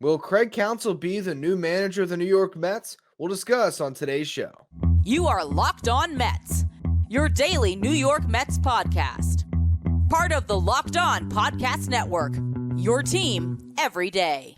Will Craig Counsell be the new manager of the New York Mets? We'll discuss on today's show. You are Locked On Mets, your daily New York Mets podcast. Part of the Locked On Podcast Network, your team every day.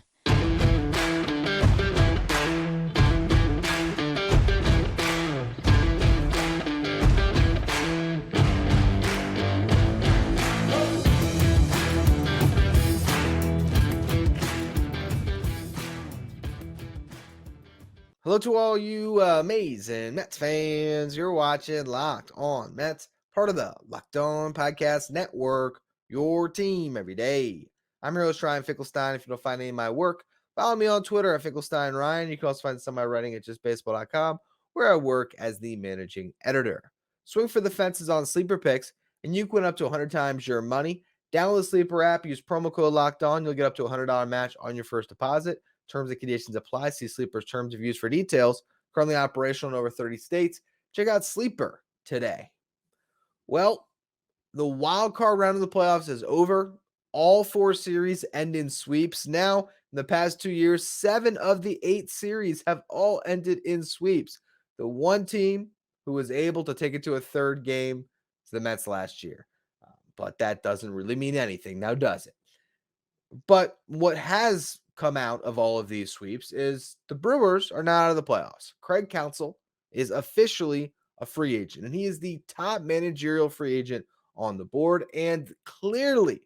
Hello to all you amazing Mets fans. You're watching Locked On Mets, part of the Locked On Podcast Network, your team every day. I'm your host, Ryan Finkelstein. If you don't find any of my work, follow me on Twitter at FinkelsteinRyan. You can also find some of my writing at justbaseball.com, where I work as the managing editor. Swing for the fences on Sleeper Picks, and you can win up to 100 times your money. Download the Sleeper app, use promo code Locked On. You'll get up to a $100 match on your first deposit. Terms and conditions apply. See Sleeper's terms of use for details. Currently operational in over 30 states. Check out Sleeper today. Well, the wild card round of the playoffs is over. All 4 series end in sweeps. Now, in the past 2 years, 7 of the 8 series have all ended in sweeps. The one team who was able to take it to a third game is the Mets last year. But that doesn't really mean anything now, does it? But what has come out of all of these sweeps is the Brewers are not out of the playoffs. Craig Counsell is officially a free agent, and he is the top managerial free agent on the board and clearly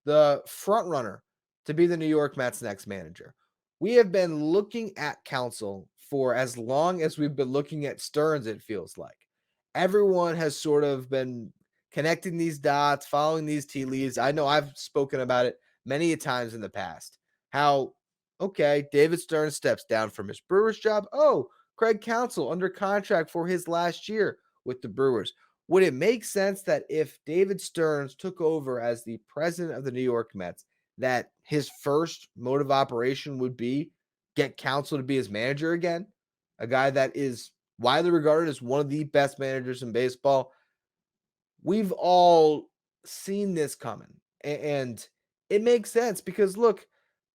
the front runner to be the New York Mets' next manager. We have been looking at Counsell for as long as we've been looking at Stearns, it feels like. Everyone has sort of been connecting these dots, following these tea leaves. I know I've spoken about it many times in the past. How, okay, David Stearns steps down from his Brewers job. Oh, Craig Counsell under contract for his last year with the Brewers. Would it make sense that if David Stearns took over as the president of the New York Mets, that his first mode of operation would be get Counsell to be his manager again? A guy that is widely regarded as one of the best managers in baseball. We've all seen this coming, and it makes sense because look,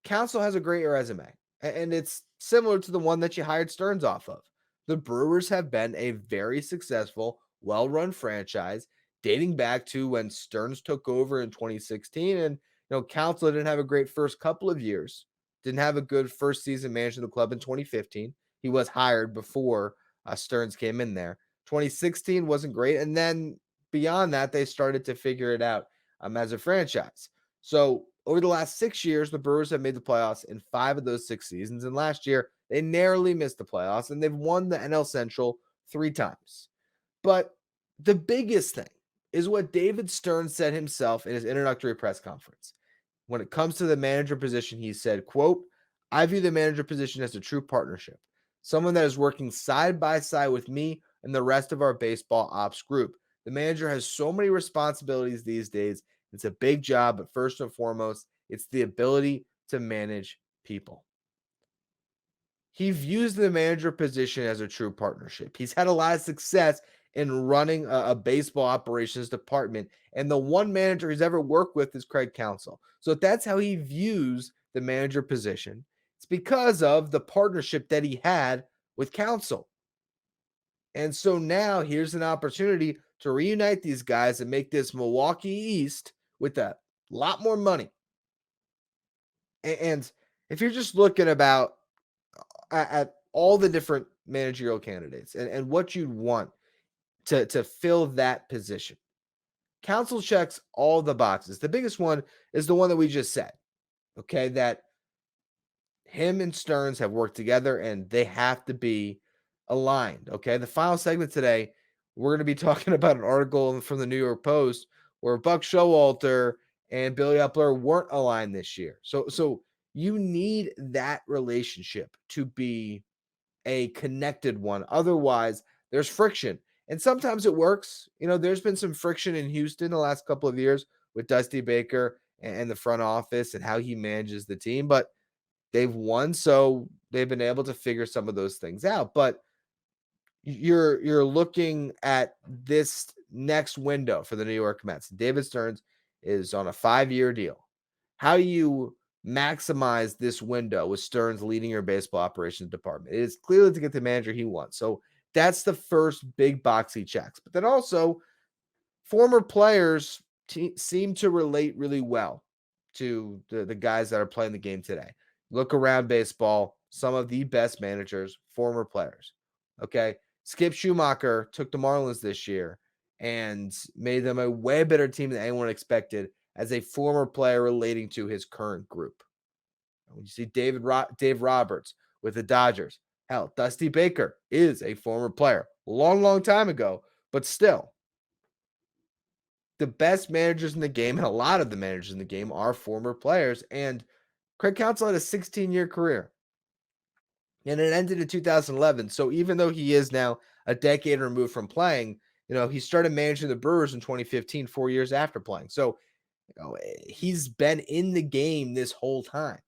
Counsell has a great resume, and it's similar to the one that you hired Stearns off of. The Brewers have been a very successful, well-run franchise dating back to when Stearns took over in 2016. And Counsell didn't have a great first couple of years, didn't have a good first season managing the club in 2015. He was hired before Stearns came in there. 2016 wasn't great, and then beyond that, they started to figure it out as a franchise. So over the last 6 years, the Brewers have made the playoffs in 5 of those 6 seasons. And last year, they narrowly missed the playoffs, and they've won the NL Central 3 times. But the biggest thing is what David Stearns said himself in his introductory press conference. When it comes to the manager position, he said, quote, "I view the manager position as a true partnership, someone that is working side by side with me and the rest of our baseball ops group. The manager has so many responsibilities these days. It's a big job, but first and foremost, it's the ability to manage people." He views the manager position as a true partnership. He's had a lot of success in running a baseball operations department, and the one manager he's ever worked with is Craig Counsell. So if that's how he views the manager position, it's because of the partnership that he had with Counsell. And so now here's an opportunity to reunite these guys and make this Milwaukee East with a lot more money. And if you're just looking at all the different managerial candidates and what you'd want to fill that position, Counsell checks all the boxes. The biggest one is the one that we just said, okay, that him and Stearns have worked together and they have to be aligned, okay? The final segment today, we're going to be talking about an article from the New York Post where Buck Showalter and Billy Eppler weren't aligned this year. So you need that relationship to be a connected one. Otherwise, there's friction. And sometimes it works. There's been some friction in Houston the last couple of years with Dusty Baker and the front office and how he manages the team, but they've won, so they've been able to figure some of those things out. But you're looking at this next window for the New York Mets. David Stearns is on a 5-year deal. How you maximize this window with Stearns leading your baseball operations department. It is clearly to get the manager he wants. So that's the first big box he checks. But then also, former players seem to relate really well to the guys that are playing the game today. Look around baseball, some of the best managers, former players. Okay. Skip Schumacher took the Marlins this year and made them a way better team than anyone expected as a former player relating to his current group. When you see Dave Roberts with the Dodgers, hell, Dusty Baker is a former player, long time ago, but still, the best managers in the game, and a lot of the managers in the game, are former players. And Craig Counsell had a 16-year career, and it ended in 2011. So even though he is now a decade removed from playing, he started managing the Brewers in 2015, 4 years after playing. So he's been in the game this whole time.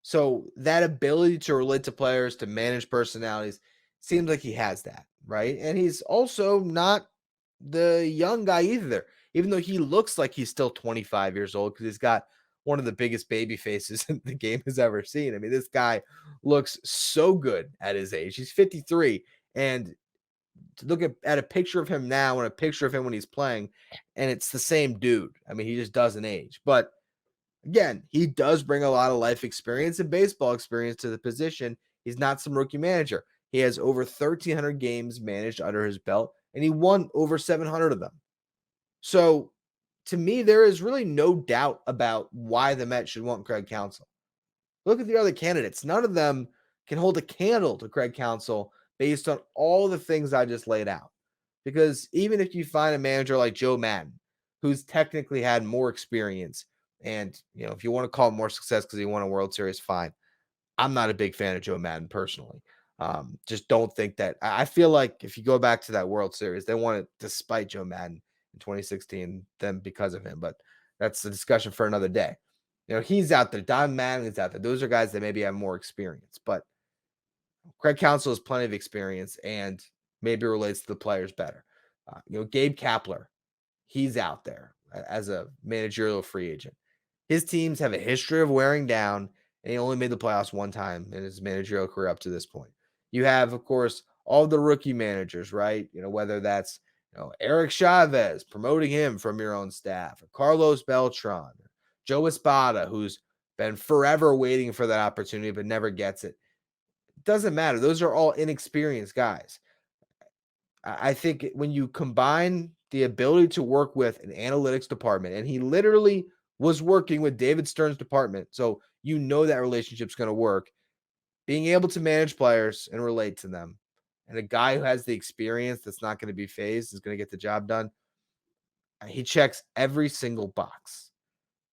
So that ability to relate to players, to manage personalities, seems like he has that, right? And he's also not the young guy either, even though he looks like he's still 25 years old because he's got one of the biggest baby faces the game has ever seen. I mean, this guy looks so good at his age. He's 53, and to look at a picture of him now and a picture of him when he's playing, and it's the same dude. I mean, he just doesn't age. But again, he does bring a lot of life experience and baseball experience to the position. He's not some rookie manager. He has over 1,300 games managed under his belt, and he won over 700 of them. So, to me, there is really no doubt about why the Mets should want Craig Counsell. Look at the other candidates. None of them can hold a candle to Craig Counsell based on all the things I just laid out. Because even if you find a manager like Joe Maddon, who's technically had more experience, and if you want to call it more success because he won a World Series, fine. I'm not a big fan of Joe Maddon personally. Just don't think that. I feel like if you go back to that World Series, they won it despite Joe Maddon in 2016, then because of him. But that's a discussion for another day. He's out there. Don Madden is out there. Those are guys that maybe have more experience. But Craig Counsell has plenty of experience and maybe relates to the players better. Gabe Kapler, he's out there as a managerial free agent. His teams have a history of wearing down, and he only made the playoffs one time in his managerial career up to this point. You have, of course, all the rookie managers, right? Whether that's Eric Chavez, promoting him from your own staff, or Carlos Beltran, or Joe Espada, who's been forever waiting for that opportunity but never gets it. It doesn't matter. Those are all inexperienced guys. I think when you combine the ability to work with an analytics department, and he literally was working with David Stern's department, so that relationship's going to work, being able to manage players and relate to them, and a guy who has the experience that's not going to be phased is going to get the job done, he checks every single box.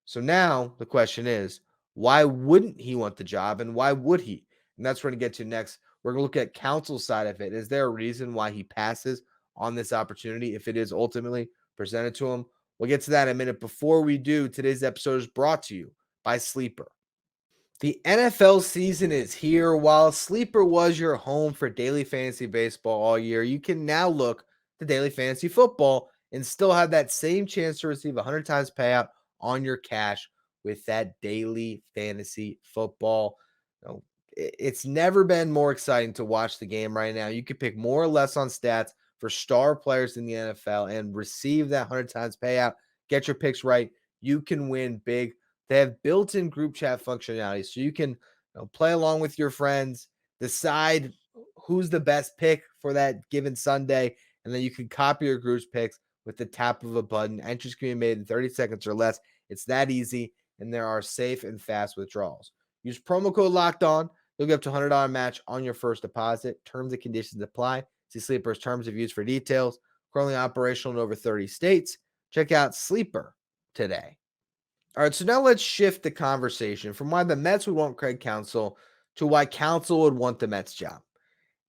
So now the question is, why wouldn't he want the job, and why would he? And that's what we're going to get to next. We're going to look at Counsell's side of it. Is there a reason why he passes on this opportunity if it is ultimately presented to him? We'll get to that in a minute. Before we do, today's episode is brought to you by Sleeper. The NFL season is here. While Sleeper was your home for daily fantasy baseball all year, you can now look to daily fantasy football and still have that same chance to receive 100 times payout on your cash with that daily fantasy football. It's never been more exciting to watch the game right now. You can pick more or less on stats for star players in the NFL and receive that 100 times payout. Get your picks right. You can win big. They have built-in group chat functionality, so you can play along with your friends, decide who's the best pick for that given Sunday, and then you can copy your group's picks with the tap of a button. Entries can be made in 30 seconds or less. It's that easy, and there are safe and fast withdrawals. Use promo code Locked On. You'll get up to $100 match on your first deposit. Terms and conditions apply. See Sleeper's terms of use for details. Currently operational in over 30 states. Check out Sleeper today. All right, so now let's shift the conversation from why the Mets would want Craig Counsell to why Counsell would want the Mets job.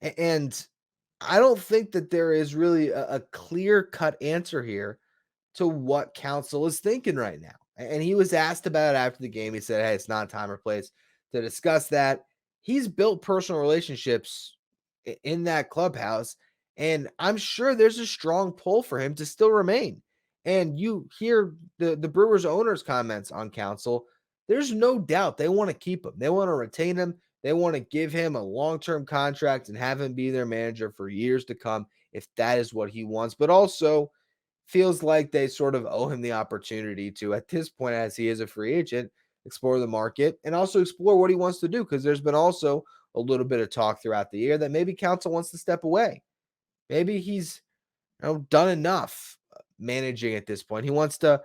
And I don't think that there is really a clear-cut answer here to what Counsell is thinking right now. And he was asked about it after the game. He said, hey, it's not time or place to discuss that. He's built personal relationships in that clubhouse, and I'm sure there's a strong pull for him to still remain. And you hear the Brewers owner's comments on Counsell. there's no doubt they want to keep him. They want to retain him. They want to give him a long-term contract and have him be their manager for years to come if that is what he wants. But also feels like they sort of owe him the opportunity to, at this point, as he is a free agent, explore the market and also explore what he wants to do. Because there's been also a little bit of talk throughout the year that maybe Counsell wants to step away. Maybe he's done enough managing at this point. He wants to,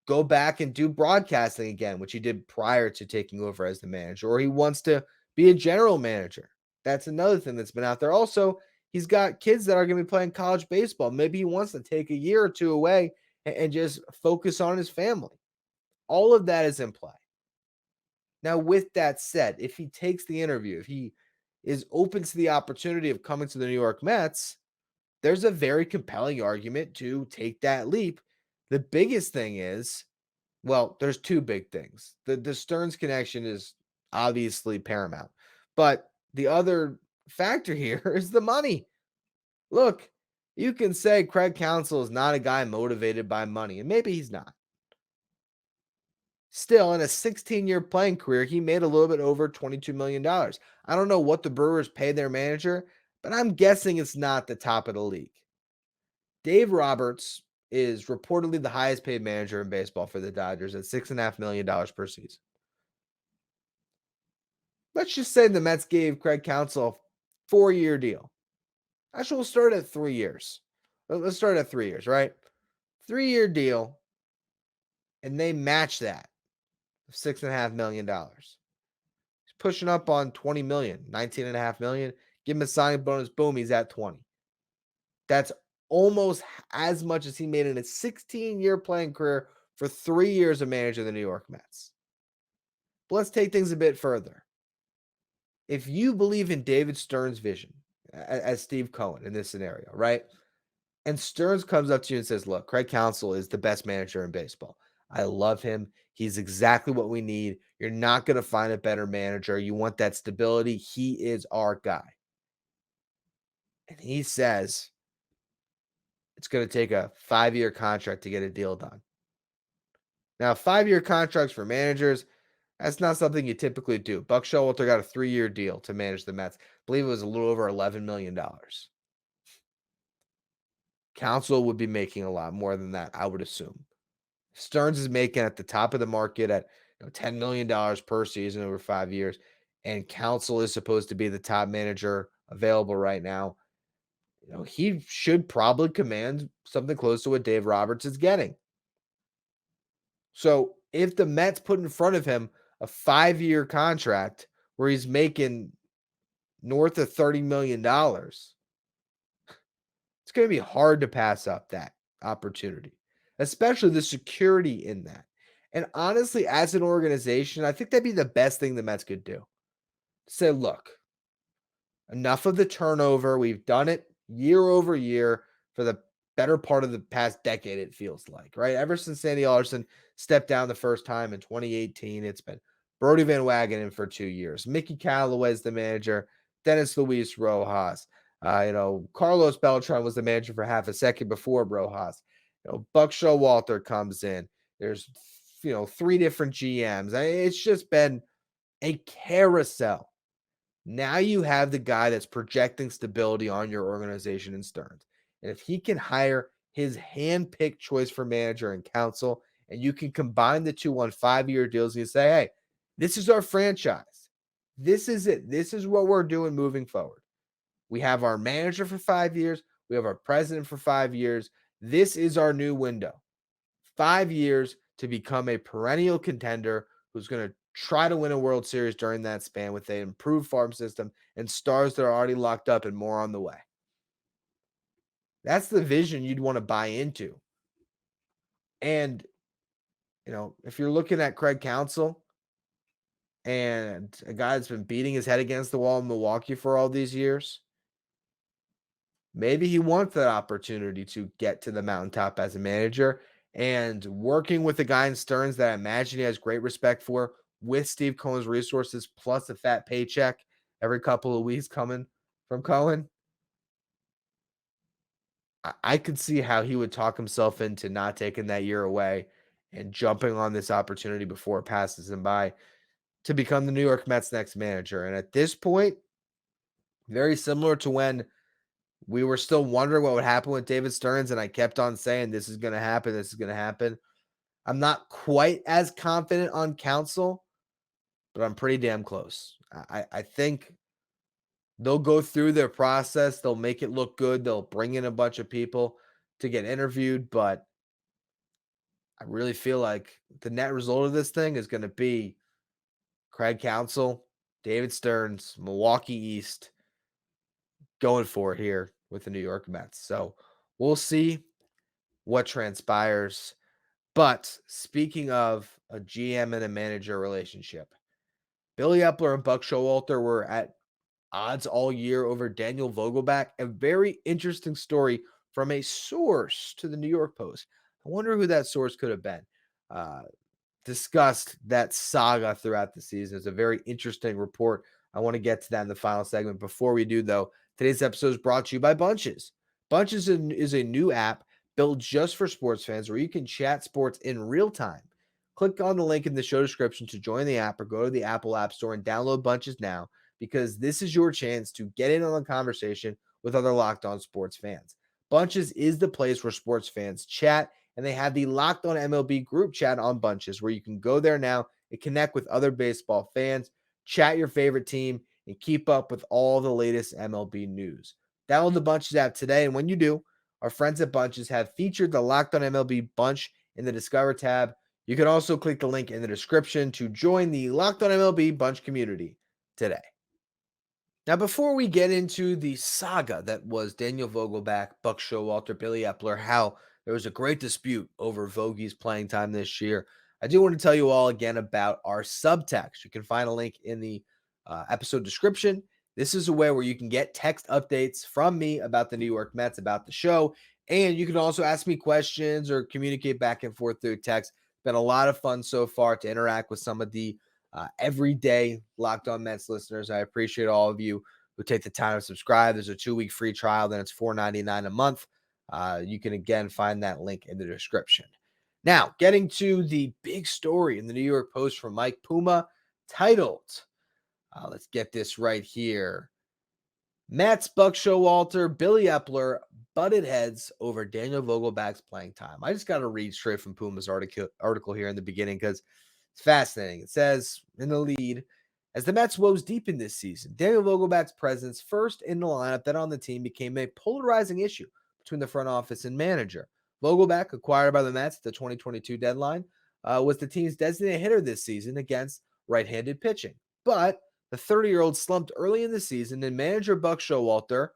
go back and do broadcasting again, which he did prior to taking over as the manager, or he wants to be a general manager. That's another thing that's been out there. Also, he's got kids that are going to be playing college baseball. Maybe he wants to take a year or two away and just focus on his family. All of that is in play. Now, with that said, if he takes the interview, if he is open to the opportunity of coming to the New York Mets, there's a very compelling argument to take that leap. The biggest thing is, well, there's two big things. The Stearns connection is obviously paramount, but the other factor here is the money. Look, you can say Craig Counsell is not a guy motivated by money, and maybe he's not. Still, in a 16-year playing career, he made a little bit over $22 million. I don't know what the Brewers pay their manager, but I'm guessing it's not the top of the league. Dave Roberts is reportedly the highest paid manager in baseball for the Dodgers at $6.5 million per season. Let's just say the Mets gave Craig Counsell a 4-year deal. Actually, we'll start at 3 years. Let's start at 3 years, right? 3-year deal, and they match that of $6.5 million. He's pushing up on $20 million, $19.5 million. Give him a signing bonus, boom, he's at 20. That's almost as much as he made in a 16-year playing career for 3 years of managing the New York Mets. But let's take things a bit further. If you believe in David Stearns' vision as Steve Cohen in this scenario, right? And Stearns comes up to you and says, look, Craig Counsell is the best manager in baseball. I love him. He's exactly what we need. You're not going to find a better manager. You want that stability. He is our guy. And he says it's going to take a 5-year contract to get a deal done. Now, 5-year contracts for managers, that's not something you typically do. Buck Showalter got a 3-year deal to manage the Mets. I believe it was a little over $11 million. Counsell would be making a lot more than that, I would assume. Stearns is making at the top of the market at $10 million per season over 5 years, and Counsell is supposed to be the top manager available right now. He should probably command something close to what Dave Roberts is getting. So if the Mets put in front of him a 5-year contract where he's making north of $30 million, it's going to be hard to pass up that opportunity, especially the security in that. And honestly, as an organization, I think that'd be the best thing the Mets could do. Say, look, enough of the turnover. We've done it year over year for the better part of the past decade, it feels like, right? Ever since Sandy Alderson stepped down the first time in 2018, it's been Brody Van Wagenen for 2 years. Mickey Callaway is the manager. Dennis Luis Rojas. Carlos Beltran was the manager for half a second before Rojas. Buck Showalter comes in. There's, 3 different GMs. It's just been a carousel. Now you have the guy that's projecting stability on your organization in Stearns. And if he can hire his hand-picked choice for manager and Counsell, and you can combine the two on 5-year deals, and you say, hey, this is our franchise. This is it. This is what we're doing moving forward. We have our manager for 5 years. We have our president for 5 years. This is our new window. 5 years to become a perennial contender who's going to try to win a World Series during that span with an improved farm system and stars that are already locked up and more on the way. That's the vision you'd want to buy into. And, if you're looking at Craig Counsell and a guy that's been beating his head against the wall in Milwaukee for all these years, maybe he wants that opportunity to get to the mountaintop as a manager, and working with a guy in Stearns that I imagine he has great respect for, with Steve Cohen's resources plus a fat paycheck every couple of weeks coming from Cohen, I could see how he would talk himself into not taking that year away and jumping on this opportunity before it passes him by to become the New York Mets' next manager. And at this point, very similar to when we were still wondering what would happen with David Stearns, and I kept on saying, this is going to happen, this is going to happen. I'm not quite as confident on Counsell, but I'm pretty damn close. I think they'll go through their process. They'll make it look good. They'll bring in a bunch of people to get interviewed, but I really feel like the net result of this thing is going to be Craig Counsell, David Stearns, Milwaukee East going for it here with the New York Mets. So we'll see what transpires. But speaking of a GM and a manager relationship, Billy Eppler and Buck Showalter were at odds all year over Daniel Vogelbach. A very interesting story from a source to the New York Post. I wonder who that source could have been. Discussed that saga throughout the season. It's a very interesting report. I want to get to that in the final segment. Before we do, though, today's episode is brought to you by Bunches. Bunches is a new app built just for sports fans where you can chat sports in real time. Click on the link in the show description to join the app or go to the Apple App Store and download Bunches now, because this is your chance to get in on the conversation with other Locked On sports fans. Bunches is the place where sports fans chat, and they have the Locked On MLB group chat on Bunches where you can go there now and connect with other baseball fans, chat your favorite team, and keep up with all the latest MLB news. Download the Bunches app today, and when you do, our friends at Bunches have featured the Locked On MLB Bunch in the Discover tab. You can also click the link in the description to join the Locked On MLB Bunch community today. Now, before we get into the saga that was Daniel Vogelbach, Buck Showalter, Billy Eppler, how there was a great dispute over Vogie's playing time this year, I do want to tell you all again about our subtext. You can find a link in the episode description. This is a way where you can get text updates from me about the New York Mets, about the show, and you can also ask me questions or communicate back and forth through text. Been a lot of fun so far to interact with some of the everyday Locked On Mets listeners. I appreciate all of you who take the time to subscribe. There's a 2-week free trial, then it's $4.99 a month. You can again find that link in the description. Now, getting to the big story in the New York Post from Mike Puma, titled, let's get this right here. Mets, Buck Showalter, Billy Eppler butted heads over Daniel Vogelbach's playing time. I just got to read straight from Puma's article here in the beginning because it's fascinating. It says in the lead, as the Mets woes deep in this season, Daniel Vogelbach's presence first in the lineup, then on the team, became a polarizing issue between the front office and manager. Vogelbach, acquired by the Mets at the 2022 deadline, was the team's designated hitter this season against right-handed pitching. But the 30-year-old slumped early in the season, and manager Buck Showalter,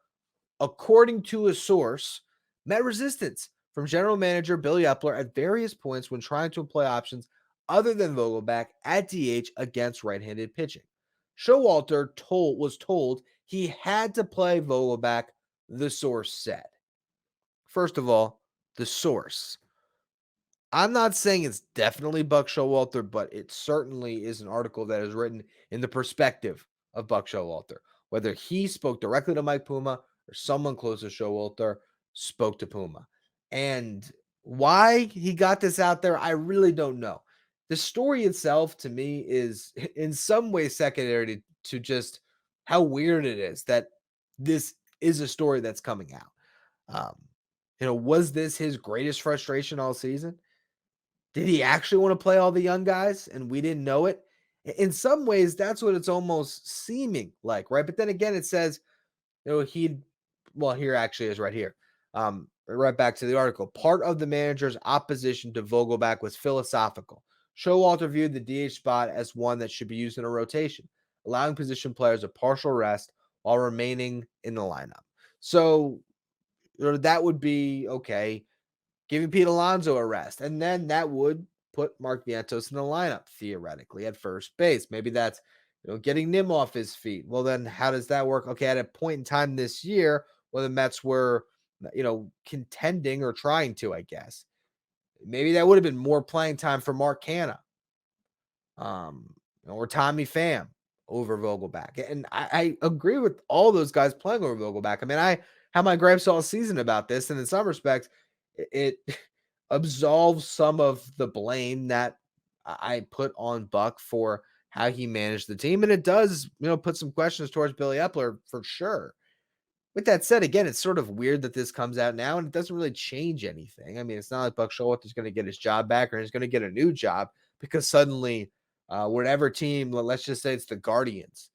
according to a source, met resistance from general manager Billy Eppler at various points when trying to employ options other than Vogelbach at DH against right-handed pitching. Showalter was told he had to play Vogelbach, the source said. First of all, the source. I'm not saying it's definitely Buck Showalter, but it certainly is an article that is written in the perspective of Buck Showalter. Whether he spoke directly to Mike Puma or someone close to Showalter spoke to Puma. And why he got this out there, I really don't know. The story itself, to me, is in some way secondary to just how weird it is that this is a story that's coming out. Was this his greatest frustration all season? Did he actually want to play all the young guys and we didn't know it? In some ways, that's what it's almost seeming like, right? But then again, it says, here actually is right here. Right back to the article. Part of the manager's opposition to Vogelbach was philosophical. Showalter viewed the DH spot as one that should be used in a rotation, allowing position players a partial rest while remaining in the lineup. So that would be okay. Giving Pete Alonso a rest. And then that would put Mark Vientos in the lineup, theoretically, at first base. Maybe that's getting Nim off his feet. Well, then how does that work? Okay, at a point in time this year where the Mets were, contending or trying to, I guess. Maybe that would have been more playing time for Mark Canha. Or Tommy Pham over Vogelbach. And I agree with all those guys playing over Vogelbach. I mean, I have my gripes all season about this, and in some respects, it absolve some of the blame that I put on Buck for how he managed the team. And it does, put some questions towards Billy Eppler for sure. With that said, again, it's sort of weird that this comes out now and it doesn't really change anything. I mean, it's not like Buck Showalter is going to get his job back or he's going to get a new job because suddenly, whatever team, let's just say it's the Guardians.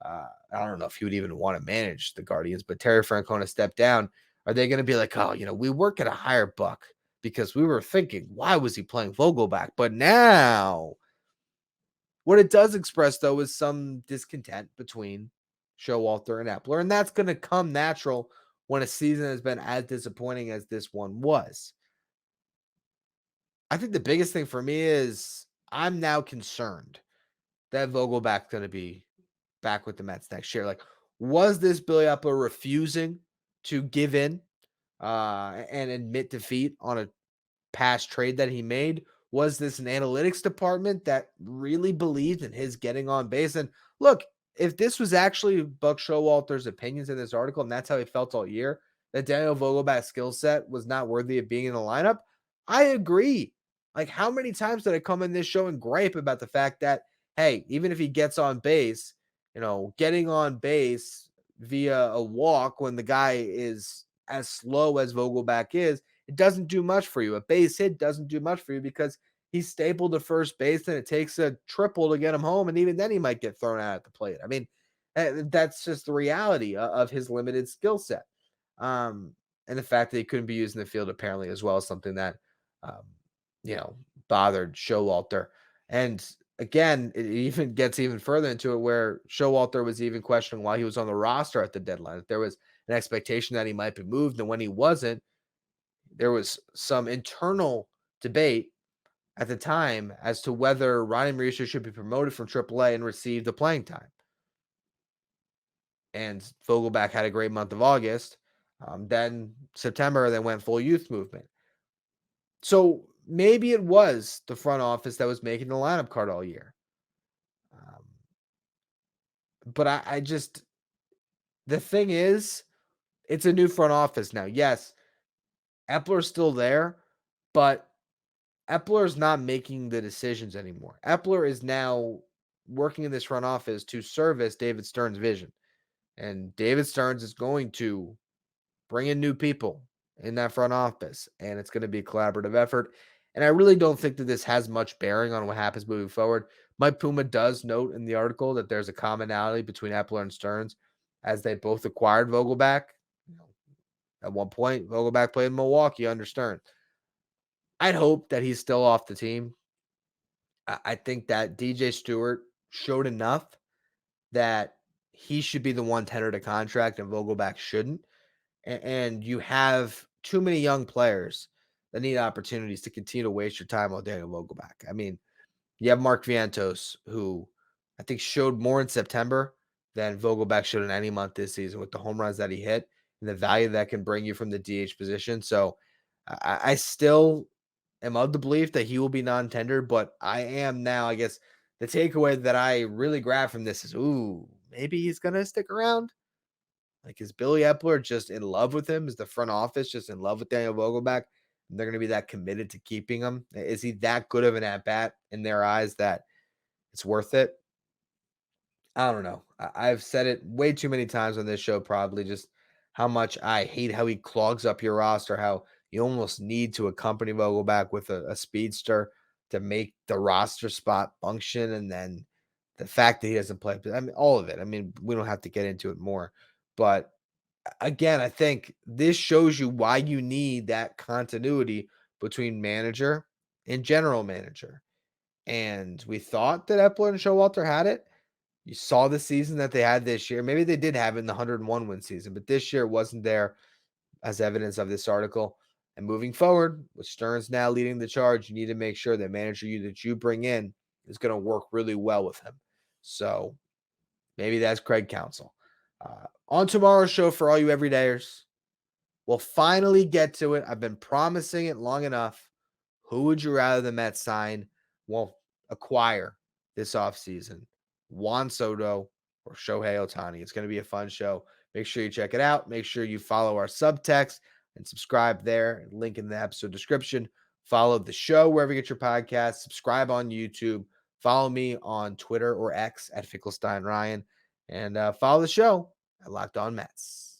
I don't know if he would even want to manage the Guardians, but Terry Francona stepped down. Are they going to be like, oh, we were going to hire Buck because we were thinking, why was he playing Vogelbach? But now, what it does express, though, is some discontent between Showalter and Eppler, and that's going to come natural when a season has been as disappointing as this one was. I think the biggest thing for me is I'm now concerned that Vogelbach's going to be back with the Mets next year. Like, was this Billy Eppler refusing to give in and admit defeat on a past trade that he made? Was this an analytics department that really believed in his getting on base? And look, if this was actually Buck Showalter's opinions in this article, and that's how he felt all year, that Daniel Vogelbach's skill set was not worthy of being in the lineup, I agree. Like, how many times did I come in this show and gripe about the fact that, hey, even if he gets on base, getting on base via a walk when the guy is as slow as Vogelbach is, it doesn't do much for you. A base hit doesn't do much for you because he's stapled to first base and it takes a triple to get him home. And even then he might get thrown out at the plate. I mean, that's just the reality of his limited skill set. And the fact that he couldn't be used in the field apparently as well is something that, um, bothered Showalter. And again, it even gets even further into it where Showalter was even questioning why he was on the roster at the deadline. If there was an expectation that he might be moved, and when he wasn't, there was some internal debate at the time as to whether Ronnie Mauricio should be promoted from AAA and receive the playing time. And Vogelbach had a great month of August. Then September, they went full youth movement. So maybe it was the front office that was making the lineup card all year. But I just, the thing is, it's a new front office now. Yes, Eppler's still there, but Eppler's not making the decisions anymore. Eppler is now working in this front office to service David Stern's vision. And David Stearns is going to bring in new people in that front office, and it's going to be a collaborative effort. And I really don't think that this has much bearing on what happens moving forward. Mike Puma does note in the article that there's a commonality between Eppler and Stearns as they both acquired Vogelbach. At one point, Vogelbach played in Milwaukee under Stearns. I'd hope that he's still off the team. I think that DJ Stewart showed enough that he should be the one tendered a contract and Vogelbach shouldn't. And you have too many young players that need opportunities to continue to waste your time on Daniel Vogelbach. I mean, you have Mark Vientos, who I think showed more in September than Vogelbach showed in any month this season with the home runs that he hit and the value that can bring you from the DH position. So I still am of the belief that he will be non-tendered, but I am now, I guess, the takeaway that I really grab from this is, maybe he's going to stick around. Like, is Billy Eppler just in love with him? Is the front office just in love with Daniel Vogelbach? And they're going to be that committed to keeping him? Is he that good of an at-bat in their eyes that it's worth it? I don't know. I've said it way too many times on this show, probably just how much I hate how he clogs up your roster, how you almost need to accompany Vogelbach with a speedster to make the roster spot function. And then the fact that he doesn't play, I mean, all of it. I mean, we don't have to get into it more. But again, I think this shows you why you need that continuity between manager and general manager. And we thought that Eppler and Showalter had it. You saw the season that they had this year. Maybe they did have it in the 101 win season, but this year wasn't there as evidence of this article. And moving forward, with Stearns now leading the charge, you need to make sure that manager that you bring in is going to work really well with him. So maybe that's Craig Counsell. On tomorrow's show, for all you everydayers, we'll finally get to it. I've been promising it long enough. Who would you rather the Mets sign, acquire this offseason? Juan Soto or Shohei Ohtani? It's going to be a fun show. Make sure you check it out. Make sure you follow our subtext and subscribe there. Link in the episode description. Follow the show wherever you get your podcasts. Subscribe on YouTube. Follow me on Twitter or X at Finkelstein Ryan. And follow the show at Locked On Mets.